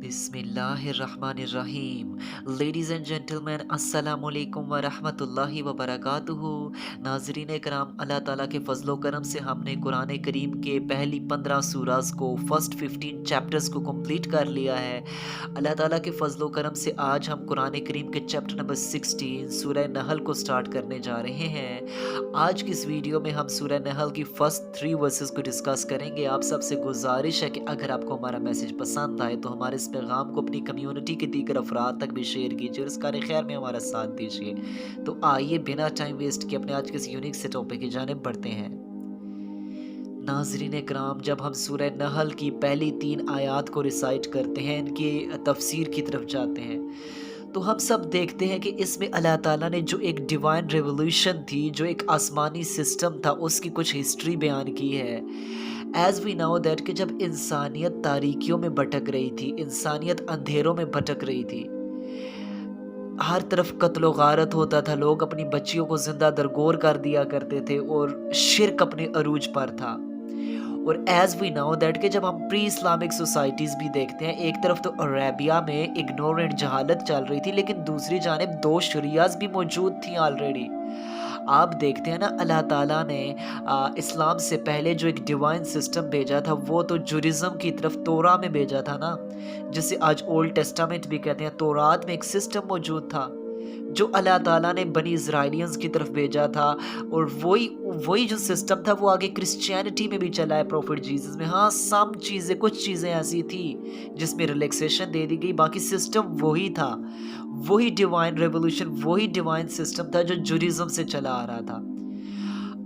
बिस्मिल्लाहिर्रहमानिर्रहीम। Ladies and gentleman, अस्सलामु अलैकुम व रहमतुल्लाहि व बरकातुहू। नाज़रीन कराम, अल्लाह ताला के फ़ज़्ल व करम से हमने कुरान करीम के पहली 15 सूरास को फर्स्ट 15 चैप्टर्स को कंप्लीट कर लिया है। अल्लाह ताला के फ़ज़्ल व करम से आज हम कुरान करीम के चैप्टर नंबर 16 सूरह नहल को स्टार्ट करने जा रहे हैं। आज की इस वीडियो में हम सूरह नहल की फर्स्ट 3 वर्सेस को डिस्कस करेंगे। आप सबसे गुजारिश है कि अगर आपको हमारा मैसेज पसंद आए तो हमारे इस पैगाम को अपनी कम्युनिटी के दीगर अफराद तक भी शेयर कीजिए और इस कार खैर में हमारा साथ दीजिए। तो आइए बिना टाइम वेस्ट किए अपने आज के इस यूनिक से टॉपिक की जानिब बढ़ते हैं। नाज़रीन कराम, जब हम सूरह नहल की पहली 3 आयात को रिसाइट करते हैं, इनकी तफसीर की तरफ जाते हैं, तो हम सब देखते हैं कि इसमें अल्लाह ताला ने जो एक डिवाइन रेवोल्यूशन थी, जो एक आसमानी सिस्टम था, उसकी कुछ हिस्ट्री बयान की है। एज़ वी नो दैट कि जब इंसानियत तारीकियों में भटक रही थी, इंसानियत अंधेरों में भटक रही थी, हर तरफ कत्लो गारत होता था, लोग अपनी बच्चियों को ज़िंदा दरगोर कर दिया करते थे और शिर्क अपने अरूज पर था। और एज़ वी नो दैट कि जब हम प्री इस्लामिक सोसाइटीज़ भी देखते हैं, एक तरफ तो अरेबिया में इग्नोरेंट जहालत चल रही थी, लेकिन दूसरी जानिब 2 शरियाज़ भी मौजूद थी ऑलरेडी। आप देखते हैं ना, अल्लाह ताला ने इस्लाम से पहले जो एक डिवाइन सिस्टम भेजा था, वो तो जुरिज़्म की तरफ तोरा में भेजा था ना, जिसे आज ओल्ड टेस्टामेंट भी कहते हैं। तौरात में एक सिस्टम मौजूद था जो अल्लाह ताला ने बनी इज़राइलियंस की तरफ भेजा था, और वही वही जो सिस्टम था वो आगे क्रिश्चियनिटी में भी चला है, प्रॉफिट जीसस में। हाँ, कुछ चीज़ें ऐसी थी जिसमें रिलैक्सेशन दे दी गई, बाकी सिस्टम वही था। वही डिवाइन रेवोल्यूशन, वही डिवाइन सिस्टम था जो जुडिज़्म से चला आ रहा था।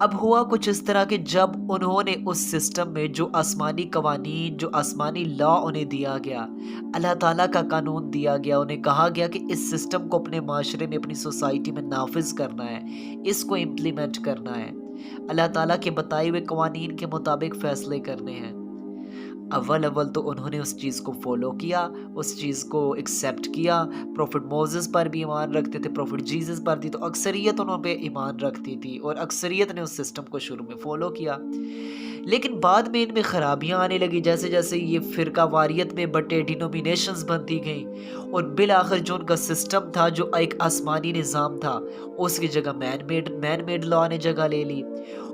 अब हुआ कुछ इस तरह कि जब उन्होंने उस सिस्टम में जो आसमानी कवानीन, जो आसमानी लॉ उन्हें दिया गया, अल्लाह ताला का कानून दिया गया, उन्हें कहा गया कि इस सिस्टम को अपने माशरे में, अपनी सोसाइटी में नाफिज करना है, इसको इम्प्लीमेंट करना है, अल्लाह ताला के बताए हुए कवानीन के मुताबिक फ़ैसले करने हैं। अव्वल तो उन्होंने उस चीज़ को फ़ॉलो किया, उस चीज़ को एक्सेप्ट किया। प्रॉफिट मोसेस पर भी ईमान रखते थे, प्रॉफिट जीसस पर थी, तो अक्सरियत उन पे ईमान रखती थी और अक्सरियत ने उस सिस्टम को शुरू में फ़ॉलो किया। लेकिन बाद में इनमें ख़राबियाँ आने लगी, जैसे जैसे ये फ़िरका वारियत में बटे डिनोमिनेशंस बनती गईं, और बिल-आखिर जो उनका सिस्टम था, जो एक आसमानी निज़ाम था, उसकी जगह मैन मेड लॉ ने जगह ले ली,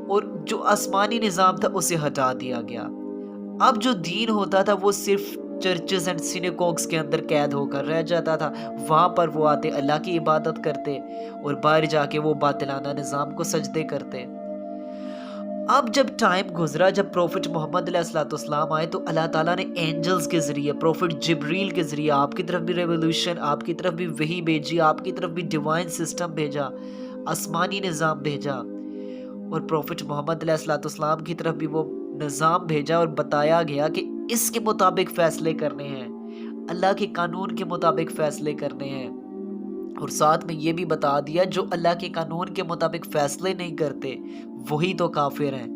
और जो आसमानी निज़ाम था उसे हटा दिया गया। अब जो दीन होता था वो सिर्फ चर्चेस एंड सिनेगॉग्स के अंदर कैद होकर रह जाता था। वहाँ पर वो आते, अल्लाह की इबादत करते, और बाहर जाके वो बातिलाना निज़ाम को सजदे करते। अब जब टाइम गुजरा, जब प्रॉफिट मोहम्मद अलैहिस्सलाम आए, तो अल्लाह ताला ने एंजल्स के ज़रिए, प्रॉफिट जिब्रील के ज़रिए आपकी तरफ भी रेवोल्यूशन, आपकी तरफ भी वही भेजी, आपकी तरफ भी डिवाइन सिस्टम भेजा, आसमानी निज़ाम भेजा, और प्रॉफिट मोहम्मद अलैहिस्सलाम की तरफ भी वो निज़ाम भेजा, और बताया गया कि इसके मुताबिक फ़ैसले करने हैं, अल्लाह के कानून के मुताबिक फ़ैसले करने हैं। और साथ में ये भी बता दिया, जो अल्लाह के कानून के मुताबिक फ़ैसले नहीं करते वही तो काफिर हैं।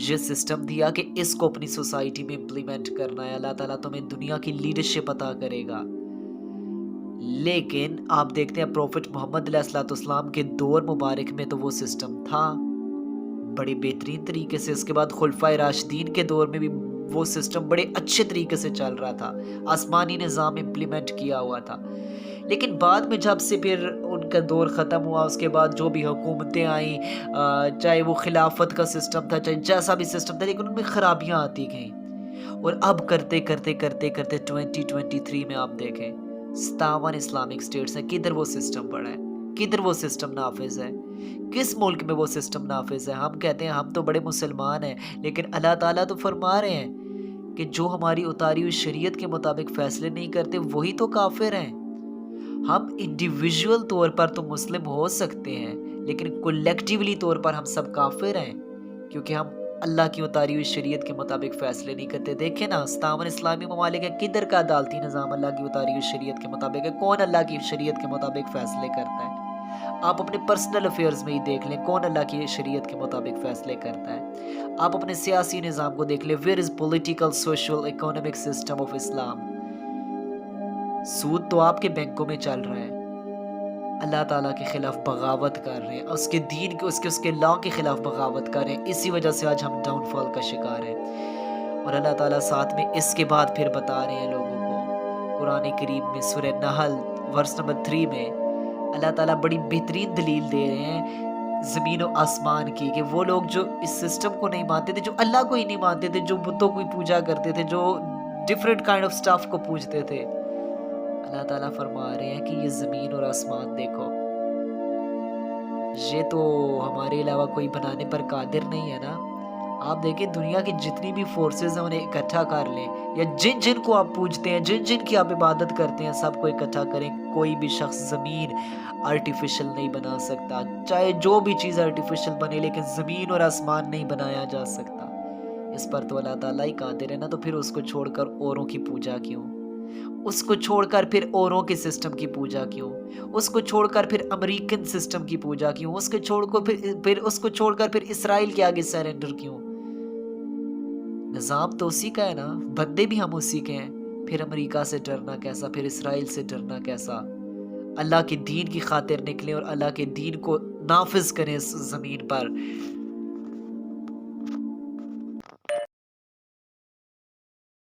ये सिस्टम दिया कि इसको अपनी सोसाइटी में इम्प्लीमेंट करना है, अल्लाह ताला तुम्हें दुनिया की लीडरशिप अता करेगा। लेकिन आप देखते हैं प्रॉफिट मोहम्मद अलैहिस्सलाम के दौर मुबारक में तो वो सिस्टम था बड़े बेहतरीन तरीके से। उसके बाद खुलफाए राशिदीन के दौर में भी वो सिस्टम बड़े अच्छे तरीके से चल रहा था, आसमानी निज़ाम इम्प्लीमेंट किया हुआ था। लेकिन बाद में जब से फिर उनका दौर ख़त्म हुआ, उसके बाद जो भी हुकूमतें आईं, चाहे वो खिलाफत का सिस्टम था, चाहे जैसा भी सिस्टम था, लेकिन उनमें ख़राबियाँ आती गईं। और अब करते करते करते करते 2023 में आप देखें 57 इस्लामिक स्टेट्स हैं, किधर वो सिस्टम पड़ा है, किधर वो सिस्टम नाफिज है, किस मुल्क में वो सिस्टम नाफिज है। हम कहते हैं हम तो बड़े मुसलमान हैं, लेकिन अल्लाह ताला तो फरमा रहे हैं कि जो हमारी उतारी हुई शरीयत के मुताबिक फ़ैसले नहीं करते वही तो काफिर हैं। हम इंडिविजुअल तौर पर तो मुस्लिम हो सकते हैं, लेकिन कलेक्टिवली तौर पर हम सब काफिर हैं, क्योंकि हम अल्लाह की उतारी हुई शरीयत के मुताबिक फ़ैसले नहीं करते। देखें ना, 57 इस्लामी ममालिक है, किधर का अदालती निज़ाम अल्लाह की उतारी हुई शरीयत के मुताबिक है? कौन अल्लाह की शरीयत के मुताबिक फ़ैसले करता है? आप अपने पर्सनल अफेयर्स में ही देख लें, कौन अल्लाह की शरीयत के मुताबिक फ़ैसले करता है। आप अपने सियासी निज़ाम को देख लें, where is political social economic system of Islam. सूद तो आपके बैंकों में चल रहा है, अल्लाह ताला के ख़िलाफ़ बगावत कर रहे हैं, उसके दीन के, उसके लॉ के ख़िलाफ़ बगावत कर रहे हैं। इसी वजह से आज हम डाउनफॉल का शिकार हैं। और अल्लाह ताला साथ में इसके बाद फिर बता रहे हैं लोगों को قرآن کریم میں سورہ نحل ورس نمبر 3 میں اللہ تعالیٰ بڑی بہترین دلیل دے رہے ہیں زمین و آسمان کی، کہ وہ لوگ جو اس سسٹم کو نہیں مانتے تھے، جو اللہ کو ہی نہیں مانتے تھے، جو بتوں کو پوجا کرتے تھے، جو ڈفرینٹ کائنڈ آف اسٹاف کو پوجتے تھے، اللہ تعالیٰ فرما رہے ہیں کہ یہ زمین اور آسمان دیکھو، یہ تو ہمارے علاوہ کوئی بنانے پر قادر نہیں ہے نا۔ آپ دیکھیں دنیا کی جتنی بھی فورسز ہیں انہیں اکٹھا کر لیں، یا جن جن کو آپ پوجتے ہیں، جن جن کی آپ عبادت کرتے ہیں، سب کو اکٹھا کریں، کوئی بھی شخص زمین آرٹیفیشل نہیں بنا سکتا، چاہے جو بھی چیز آرٹیفیشل بنے، لیکن زمین اور آسمان نہیں بنایا جا سکتا۔ اس پر تو اللہ تعالیٰ ہی قادر ہے نا، تو پھر اس کو چھوڑ کر اوروں کی پوجا کیوں؟ اس کو چھوڑ کر پھر اوروں کے سسٹم کی پوجا کیوں؟ اس کو چھوڑ کر پھر امریکن سسٹم کی پوجا کیوں؟ اس کو چھوڑ کر پھر اسرائیل کے آگے سرنڈر کیوں؟ نظام تو اسی کا ہے نا، بندے بھی ہم اسی کے ہیں، پھر امریکہ سے ڈرنا کیسا، پھر اسرائیل سے ڈرنا کیسا؟ اللہ کے دین کی خاطر نکلیں اور اللہ کے دین کو نافذ کریں اس زمین پر۔